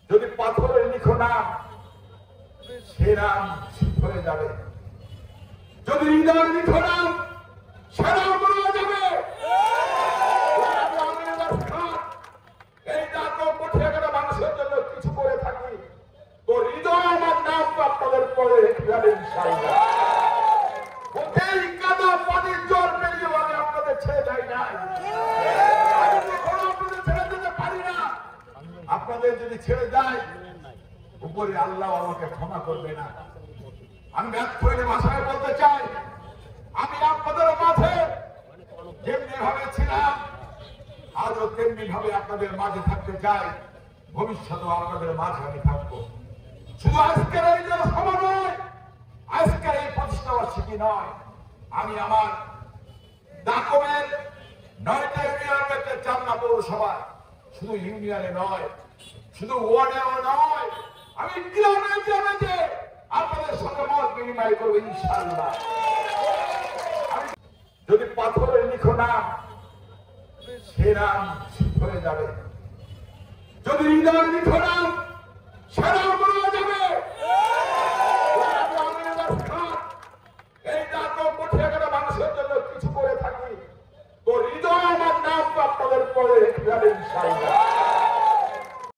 যদি পাথরে লিখো নাম, সে নাম ঠিক হয়ে যাবে। যদি হৃদয় লিখো নাম, সে নাম বলা যাবে। এই নাটক উঠে গেলে মানুষের জন্য কিছু করে থাকি, তো হৃদয় আমার নাম তো আপনাদের পরে রেখে যাবে ইনশাআল্লাহ। ওকেই কাদা পানির জল পেরিয়ে আমি আপনাদের ছেড়ে যাই নাই। আমি কখনো আপনাদের ছেড়ে যেতে পারি না। আপনাদের যদি ছেড়ে যায়, উপরে আল্লাহ আমাকে ক্ষমা করবে না। আমি ব্যর্থ হয়ে ভাষায় বলতে চাই, আমি আপনাদের মাঝে যেমনি ভাবে ছিলাম, আজও তেমনি ভাবে আপনাদের মাঝে থাকতে চাই। ভবিষ্যতেও আপনাদের মাঝে আমি থাকবো। শুধু আজকের এই যে সভা নয়, আজকের এই প্রতিষ্ঠাবার্ষিকী নয়, আমি আমার ডাকুমেন্ট 9টা ইউনিয়ন মধ্যে 4টা পৌরসভা, শুধু ইউনিয়নে নয়, শুধু ওয়ার্ডেও নয়, আমি গ্রামে গ্রামে যে আপনাদের সঙ্গে মত বিনিময় করবো ইনশাআল্লাহ। যদি পাথরে লিখো নাম, সে নাম ঠিক হয়ে যাবে। যদি হৃদয় লিখো নাম, সে নাম বলা যাবে। এই নাটক উঠে গেলে মানুষের জন্য কিছু করে থাকি, তো হৃদয় আমার নাম তো আপনাদের পরে রেখে যাবে ইনশাআল্লাহ।